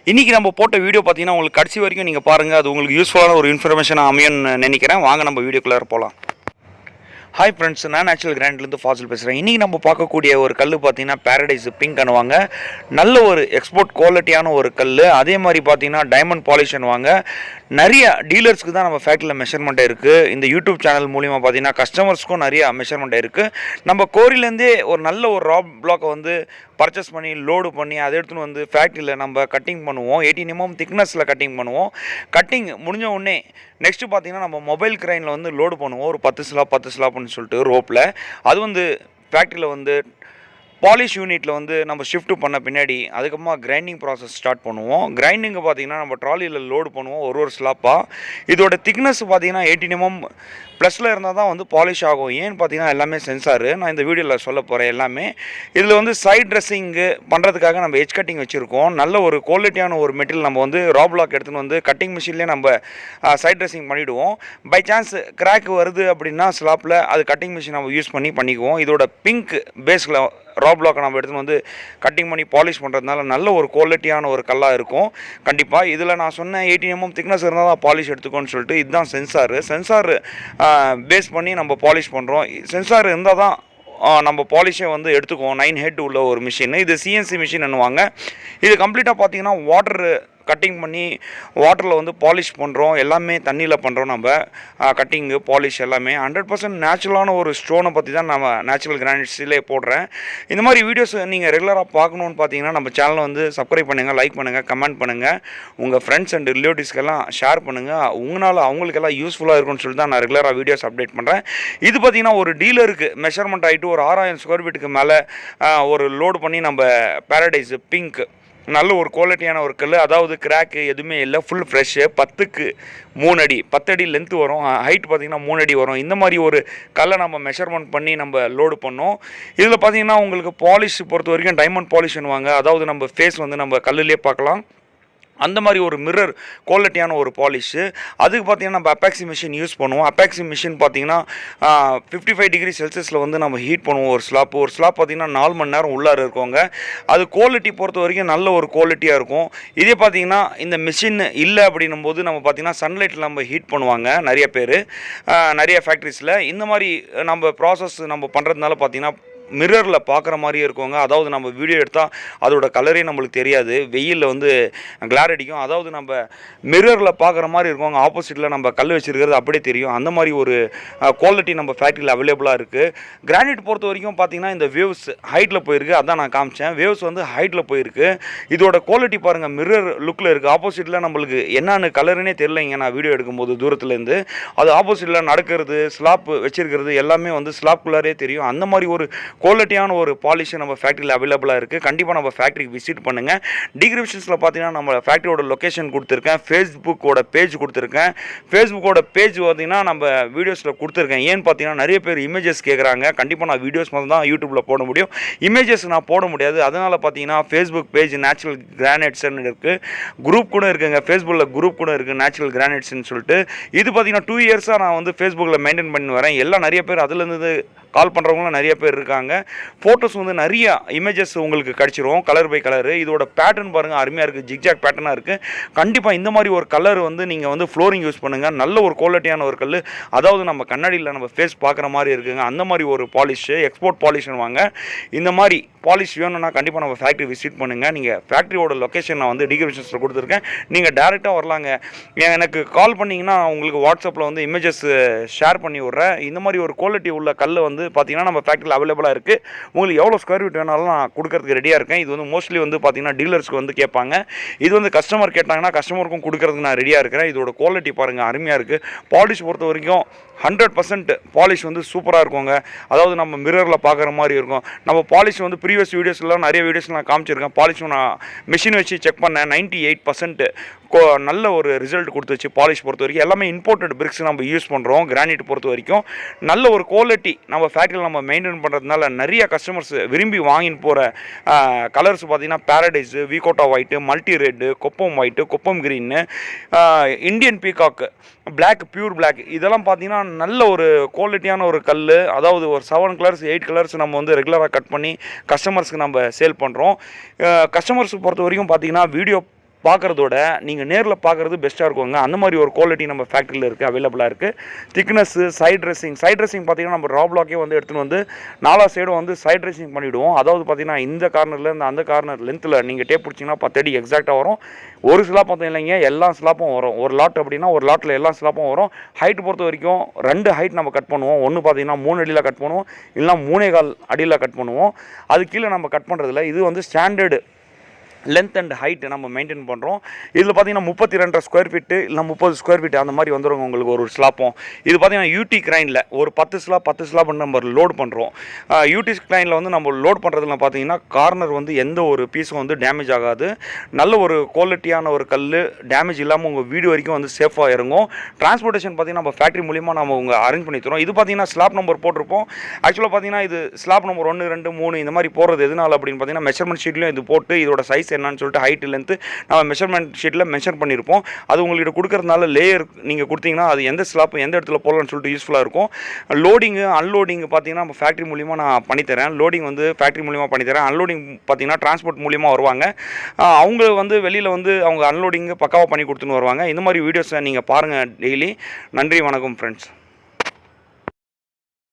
இன்றைக்கி நம்ம போட்ட வீடியோ பார்த்தீங்கன்னா உங்களுக்கு கடைசி வரைக்கும் நீங்கள் பாருங்கள். அது உங்களுக்கு யூஸ்ஃபுல்லான ஒரு இன்ஃபர்மேஷனாக அமையும்னு நினைக்கிறேன். வாங்க நம்ம வீடியோக்குள்ளே போகலாம். ஹாய் ஃப்ரெண்ட்ஸ், நான் நேச்சுரல் கிரானைட்லேருந்து ஃபாசில் பேசுகிறேன். இன்றைக்கி நம்ம பார்க்கக்கூடிய ஒரு கல் பார்த்தீங்கன்னா பேரடைஸ் பிங்க் அணுவாங்க. நல்ல ஒரு எக்ஸ்போர்ட் குவாலிட்டியான ஒரு கல். அதே மாதிரி பார்த்தீங்கன்னா டைமண்ட் பாலிஷ் அணுவாங்க. நிறைய டீலர்ஸ்க்கு தான் நம்ம ஃபேக்ட்ரியில் மெஷர்மெண்ட் இருக்குது. இந்த யூடியூப் சேனல் மூலிமா பார்த்தீங்கன்னா கஸ்டமர்ஸ்க்கும் நிறைய மெஷர்மெண்ட் இருக்குது. நம்ம கோரிலேருந்தே ஒரு நல்ல ஒரு ராப் பிளாக்கை வந்து பர்ச்சேஸ் பண்ணி லோடு பண்ணி அதை எடுத்துன்னு வந்து ஃபேக்ட்ரியில் நம்ம கட்டிங் பண்ணுவோம். 18 mm திக்னஸில் கட்டிங் பண்ணுவோம். கட்டிங் முடிஞ்ச உடனே நெக்ஸ்ட்டு பார்த்தீங்கன்னா நம்ம மொபைல் கிரைனில் வந்து லோடு பண்ணுவோம். ஒரு 10 ஸ்லாப்னு சொல்லிட்டு ரோப்பில் அது வந்து ஃபேக்ட்ரியில் வந்து பாலிஷ் யூனிட்டில் வந்து நம்ம ஷிஃப்ட் பண்ண பின்னாடி அதுக்கப்புறமா கிரைண்டிங் ப்ராசஸ் ஸ்டார்ட் பண்ணுவோம். கிரைண்டிங்கு பார்த்திங்கன்னா நம்ம ட்ராலியில் லோடு பண்ணுவோம் ஒரு ஸ்லாப்பாக. இதோட திக்னஸ் பார்த்திங்கன்னா 18 mm ப்ளஸில் இருந்தால் தான் வந்து பாலிஷ் ஆகும். ஏன்னு பார்த்தீங்கன்னா எல்லாமே சென்சாரு. நான் இந்த வீடியோவில் சொல்ல போகிறேன் எல்லாமே. இதில் வந்து சைட் ட்ரெஸ்ஸிங்கு பண்ணுறதுக்காக நம்ம எஜ் கட்டிங் வச்சுருக்கோம். நல்ல ஒரு குவாலிட்டியான ஒரு மெட்டீரியல் நம்ம வந்து ரா பிளாக் எடுத்துன்னு வந்து கட்டிங் மிஷின்லேயே நம்ம சைட் ட்ரெஸ்ஸிங் பண்ணிவிடுவோம். பை சான்ஸ் கிராக் வருது அப்படின்னா ஸ்லாப்பில் அது கட்டிங் மிஷின் நம்ம யூஸ் பண்ணிக்குவோம். இதோட பிங்க் பேஸில் ரா பிளாக்கை நம்ம எடுத்துன்னு வந்து கட்டிங் பண்ணி பாலிஷ் பண்ணுறதுனால நல்ல ஒரு குவாலிட்டியான ஒரு கல்லாக இருக்கும். கண்டிப்பாக இதில் நான் சொன்ன 18 mm திக்னஸ் இருந்தால் தான் பாலிஷ் எடுத்துக்கோன்னு சொல்லிட்டு இதுதான் சென்சார் பேஸ் பண்ணி நம்ம பாலிஷ் பண்ணுறோம். சென்சார் இருந்தால் தான் நம்ம பாலிஷை வந்து எடுத்துக்குவோம். 9 ஹெட் உள்ள ஒரு மிஷின். இது சிஎன்சி மிஷின் என்னுவாங்க. இது கம்ப்ளீட்டாக பார்த்தீங்கன்னா வாட்டர் கட்டிங் பண்ணி வாட்டரில் வந்து பாலிஷ் பண்ணுறோம். எல்லாமே தண்ணியில் பண்ணுறோம். நம்ம கட்டிங்கு பாலிஷ் எல்லாமே 100% நேச்சுரலான ஒரு ஸ்டோனை பற்றி தான் நம்ம நேச்சுரல் கிரானைட்ஸிலே போடுறேன். இந்த மாதிரி வீடியோஸ் நீங்கள் ரெகுலராக பார்க்கணுன்னு பார்த்தீங்கன்னா நம்ம சேனலை வந்து சப்ஸ்கிரைப் பண்ணுங்கள், லைக் பண்ணுங்கள், கமெண்ட் பண்ணுங்கள். உங்கள் ஃப்ரெண்ட்ஸ் அண்ட் ரிலேட்டிவ்ஸ்க்கெல்லாம் ஷேர் பண்ணுங்கள். உங்களால் அவங்களுக்கெல்லாம் யூஸ்ஃபுல்லாக இருக்கும்னு சொல்லிட்டு தான் நான் ரெகுலராக வீடியோஸ் அப்டேட் பண்ணுறேன். இது பார்த்திங்கன்னா ஒரு டீலருக்கு மெஷர்மெண்ட் ஆகிட்டு ஒரு 6000 ஸ்கொயர் ஃபீட்டுக்கு மேலே ஒரு லோடு பண்ணி நம்ம பேரடைஸ் பிங்க் நல்ல ஒரு குவாலிட்டியான ஒரு கல். அதாவது கிராக்கு எதுவுமே இல்லை, ஃபுல் ஃப்ரெஷ்ஷு. 10க்கு 3 அடி 10 அடி லென்த்து வரும். ஹைட் பார்த்திங்கன்னா 3 அடி வரும். இந்த மாதிரி ஒரு கல்லை நம்ம மெஷர்மெண்ட் பண்ணி நம்ம லோடு பண்ணோம். இதில் பார்த்திங்கன்னா உங்களுக்கு பாலிஷ் பொறுத்த வரைக்கும் டைமண்ட் பாலிஷ் பண்ணுவாங்க. அதாவது நம்ம ஃபேஸ் வந்து நம்ம கல்லுலேயே பார்க்கலாம். அந்த மாதிரி ஒரு மிரர் குவாலிட்டியான ஒரு பாலிஷு. அதுக்கு பார்த்திங்கன்னா நம்ம அப்பாக்சி மிஷின் யூஸ் பண்ணுவோம். அப்பாக்சி மிஷின் பார்த்திங்கன்னா 55 டிகிரி செல்சியஸில் வந்து நம்ம ஹீட் பண்ணுவோம். ஒரு ஸ்லாப் பார்த்திங்கன்னா 4 மணி நேரம் உள்ளார இருக்கோங்க. அது குவாலிட்டி பொறுத்த வரைக்கும் நல்ல ஒரு குவாலிட்டியாக இருக்கும். இதே பார்த்திங்கன்னா இந்த மிஷின் இல்லை அப்படின்னும் போது நம்ம பார்த்திங்கன்னா சன்லைட்டில் நம்ம ஹீட் பண்ணுவாங்க நிறைய பேர், நிறைய ஃபேக்ட்ரிஸில். இந்த மாதிரி நம்ம ப்ராசஸ் நம்ம பண்ணுறதுனால பார்த்திங்கன்னா மிரரில் பார்க்குற மாதிரியே இருக்குங்க. அதாவது நம்ம வீடியோ எடுத்தால் அதோட கலரே நம்மளுக்கு தெரியாது, வெயிலில் வந்து கிளார் அடிக்கும். அதாவது நம்ம மிரரில் பார்க்குற மாதிரி இருக்குங்க. ஆப்போசிட்டில் நம்ம கல் வச்சுருக்கிறது அப்படியே தெரியும். அந்த மாதிரி ஒரு குவாலிட்டி நம்ம ஃபேக்ட்ரியில் அவைலபிளாக இருக்குது. கிரானைட் பொறுத்த வரைக்கும் பார்த்திங்கன்னா இந்த வேவ்ஸ் ஹைட்டில் போயிருக்கு. அதான் நான் காமிச்சேன். வேவ்ஸ் வந்து ஹைட்டில் போயிருக்கு. இதோட குவாலிட்டி பாருங்கள், மிரர் லுக்கில் இருக்குது. ஆப்போசிட்டில் நம்மளுக்கு என்னென்னு கலருனே தெரியலைங்க. நான் வீடியோ எடுக்கும்போது தூரத்துலேருந்து அது ஆப்போசிட்டில் நடக்கிறது, ஸ்லாப் வச்சுருக்கிறது எல்லாமே வந்து ஸ்லாப்குள்ளாரே தெரியும். அந்த மாதிரி ஒரு குவாலிட்டியான ஒரு பாலிஷை நம்ம ஃபேக்ட்ரியில் அவைலபிளாக இருக்குது. கண்டிப்பாக நம்ம ஃபேக்ட்ரிக்கு விசிட் பண்ணுங்கள். டிஸ்கிரிப்ஷன்ஸில் பார்த்தீங்கன்னா நம்ம ஃபேக்ட்ரியோட லொக்கேஷன் கொடுத்துருக்கேன், ஃபேஸ்புக்கோட பேஜ் கொடுத்துருக்கேன். ஃபேஸ்புக்கோட பேஜ் பார்த்தீங்கன்னா நம்ம வீடியோஸில் கொடுத்துருக்கேன். ஏன்னு பார்த்தீங்கன்னா நிறைய பேர் இமேஜஸ் கேட்குறாங்க. கண்டிப்பாக நான் வீடியோஸ் மட்டும் தான் யூடியூப்பில் போட முடியும், இமேஜஸ் நான் போட முடியாது. அதனால் பார்த்தீங்கன்னா ஃபேஸ்புக் பேஜ் நேச்சுரல் கிரானைட்ஸ்ன்னு இருக்குது. குரூப் கூட இருக்குங்க, ஃபேஸ்புக்கில் குரூப் கூட இருக்குது நேச்சுரல் கிரானைட்ஸ்ன்னு சொல்லிட்டு. இது பார்த்தீங்கன்னா 2 இயர்ஸாக நான் வந்து ஃபேஸ்புக்கில் மெயின்டைன் பண்ணி வரேன். எல்லாம் நிறைய பேர் அதுலேருந்து கால் பண்ணுறவங்களும் நிறைய பேர் இருக்காங்க. ஃபோட்டோஸ் வந்து நிறைய இமேஜஸ் உங்களுக்கு கிடச்சிரும், கலர் பை கலரு. இதோட பேட்டர்ன் பாருங்கள், அருமையாக இருக்குது, ஜிக்ஜாக் பேட்டர்னாக இருக்குது. கண்டிப்பாக இந்த மாதிரி ஒரு கலர் வந்து நீங்கள் வந்து ஃப்ளோரிங் யூஸ் பண்ணுங்கள். நல்ல ஒரு குவாலிட்டியான ஒரு கல். அதாவது நம்ம கண்ணாடியில் நம்ம ஃபேஸ் பார்க்குற மாதிரி இருக்குங்க. அந்த மாதிரி ஒரு பாலிஷு, எக்ஸ்போர்ட் பாலிஷ்னு வாங்க. இந்த மாதிரி பாலிஷ் வேணும்னா கண்டிப்பாக நம்ம ஃபேக்ட்ரி விசிட் பண்ணுங்கள். நீங்கள் ஃபேக்ட்ரியோட லொக்கேஷன் நான் வந்து டிஸ்கிரிப்ஷன்ஸில் கொடுத்துருக்கேன். நீங்கள் டேரெக்டாக வரலாங்க. எனக்கு கால் பண்ணிங்கன்னா உங்களுக்கு வாட்ஸ்அப்பில் வந்து இமேஜஸ் ஷேர் பண்ணி விட்றேன். இந்த மாதிரி ஒரு குவாலிட்டி உள்ள கல் வந்து பார்த்தீங்கன்னா நம்ம ஃபேக்ட்ரியில் அவைலபிளாக இருக்குது. உங்களுக்கு எவ்வளோ ஸ்கொயர் ஃபீட் வேணாலும் நான் கொடுக்கறதுக்கு ரெடியாக இருக்கேன். இது வந்து மோஸ்ட்லி வந்து பார்த்தீங்கன்னா டீலர்ஸ்க்கு வந்து கேட்பாங்க. இது வந்து கஸ்டமர் கேட்டாங்கன்னா கஸ்டமருக்கும் கொடுக்கறதுக்கு நான் ரெடியாக இருக்கிறேன். இதோட குவாலிட்டி பாருங்கள், அருமையாக இருக்குது. பாலிஷ் பொறுத்த வரைக்கும் 100% பாலிஷ் வந்து சூப்பராக இருக்குங்க. அதாவது நம்ம மிரரில் பார்க்குற மாதிரி இருக்கும். நம்ம பாலிஷ் வந்து ப்ரீவியஸ் வீடியோஸ்லாம் நிறைய வீடியோஸ் நான் காமிச்சிருக்கேன். பாலிஷும் நான் மிஷின் வச்சு செக் பண்ணேன். 98% நல்ல ஒரு ரிசல்ட் கொடுத்துச்சு. பாலிஷ் பொறுத்த வரைக்கும் எல்லாமே இம்போர்ட்டட் பிரிக்ஸ் நம்ம யூஸ் பண்ணுறோம். கிரானைட் பொறுத்த வரைக்கும் நல்ல ஒரு குவாலிட்டி நம்ம ஃபேக்ட்ரியில் நம்ம மெயின்டைன் பண்ணுறதுனால நிறைய கஸ்டமர்ஸ் விரும்பி வாங்கின்னு போகிற கலர்ஸ் பார்த்திங்கன்னா பேரடைஸு, வீகோட்டா ஒயிட்டு, மல்டி ரெட்டு, கொப்பம் ஒயிட்டு, கொப்பம் green, Indian peacock, black, pure black, இதெல்லாம் பார்த்திங்கன்னா நல்ல ஒரு குவாலிட்டியான ஒரு கல். அதாவது ஒரு 7 கலர்ஸ் 8 கலர்ஸ் நம்ம வந்து ரெகுலராக கட் பண்ணி கஸ்டமர்ஸ்க்கு நம்ம சேல் பண்ணுறோம். கஸ்டமர்ஸ் பொறுத்த வரைக்கும் பார்த்திங்கன்னா வீடியோ பார்க்குறதோட நீங்கள் நேரில் பார்க்குறது பெஸ்ட்டாக இருக்குங்க. அந்த மாதிரி ஒரு குவாலிட்டி நம்ம ஃபேக்ட்ரியில் இருக்குது, அவைலபிளாக இருக்குது. திக்னஸ்ஸு, சைட் ட்ரெஸ்ஸிங் பார்த்தீங்கன்னா நம்ம ரா பிளாக்கே வந்து எடுத்துகிட்டு வந்து 4 சைடும் வந்து சைட் ட்ரெஸ்ஸிங் பண்ணிவிடுவோம். அதாவது பார்த்தீங்கன்னா இந்த கார்னரில் இந்த அந்த கார்னர் லென்த்தில் நீங்கள் டேப் பிடிச்சிங்கன்னா 10 அடி எக்ஸாக்டாக வரும். ஒரு ஸ்லாப் பார்த்தீங்க இல்லைங்க, எல்லா ஸ்லாப்பும் வரும். ஒரு லாட் அப்படின்னா ஒரு லாட்டில் எல்லா ஸ்லாப்பும் வரும். ஹைட் பொறுத்த வரைக்கும் 2 ஹைட் நம்ம கட் பண்ணுவோம். ஒன்று பார்த்தீங்கன்னா 3 அடியில் கட் பண்ணுவோம், இல்லைனா 3.25 அடியில் கட் பண்ணுவோம். அது கீழே நம்ம கட் பண்ணுறதில்ல. இது வந்து ஸ்டாண்டர்டு லென்த் அண்ட் ஹைட் நம்ம மெயின்டைன் பண்ணுறோம். இதில் பார்த்தீங்கன்னா 32 ஸ்கொயர் ஃபீட்டு இல்லை 30 ஸ்கொயர் ஃபீட் அந்த மாதிரி வந்துடும் உங்களுக்கு ஒரு ஸ்லாப்பும். இது பார்த்தீங்கன்னா யூடி கிரைனில் ஒரு 10 ஸ்லாப் நம்ம லோட் பண்ணுறோம். யூடி கிரைனில் வந்து நம்ம லோட் பண்ணுறதுல பார்த்தீங்கன்னா கார்னர் வந்து எந்த ஒரு பீஸும் வந்து டேமேஜ் ஆகாது. நல்ல ஒரு குவாலிட்டியான ஒரு கல், டேமேஜ் இல்லாமல் உங்கள் வீடு வரைக்கும் வந்து சேஃபாக இறங்கும். டிரான்ஸ்போர்ட்டேஷன் பார்த்தீங்கன்னா நம்ம ஃபேக்ட்ரி மூலிமா நம்ம உங்கள் அரேஞ்ச் பண்ணி தரோம். இது பார்த்தீங்கன்னா ஸ்லாப் நம்பர் போட்டிருப்போம். ஆக்சுவலாக பார்த்தீங்கன்னா இது ஸ்லாப் நம்பர் 1, 2, 3 இந்த மாதிரி போடுறது எதனால் அப்படின்னு பார்த்தீங்கன்னா மெஷர்மெண்ட் ஷீட்லையும் இது போட்டு இதோட சைஸ் என்னன்னு சொல்லிட்டு ஹைட் லென்த்து நம்ம மெஷர்மெண்ட் ஷீட்டில் மென்ஷன் பண்ணியிருப்போம். அது உங்கள்கிட்ட கொடுக்கறதுனால லேயர் நீங்கள் கொடுத்தீங்கன்னா அது எந்த ஸ்லாப் எந்த இடத்துல போடலாம்னு சொல்லிட்டு யூஸ்ஃபுல்லாக இருக்கும். லோடிங்கு அன்லோடிங் பார்த்தீங்கன்னா நம்ம ஃபேக்ட்ரி மூலிமா நான் பண்ணித்தரேன். லோடிங் வந்து ஃபேக்ட்ரி மூலிமா பண்ணித்தரேன். அன்லோடிங் பார்த்தீங்கன்னா டிரான்ஸ்போர்ட் மூலிமா வருவாங்க. அவங்க வந்து வெளியில் வந்து அவங்க அன்லோடிங்கு பக்காவாக பண்ணி கொடுத்துன்னு வருவாங்க. இந்த மாதிரி வீடியோஸை நீங்கள் பாருங்கள் டெய்லி. நன்றி, வணக்கம் ஃப்ரெண்ட்ஸ்.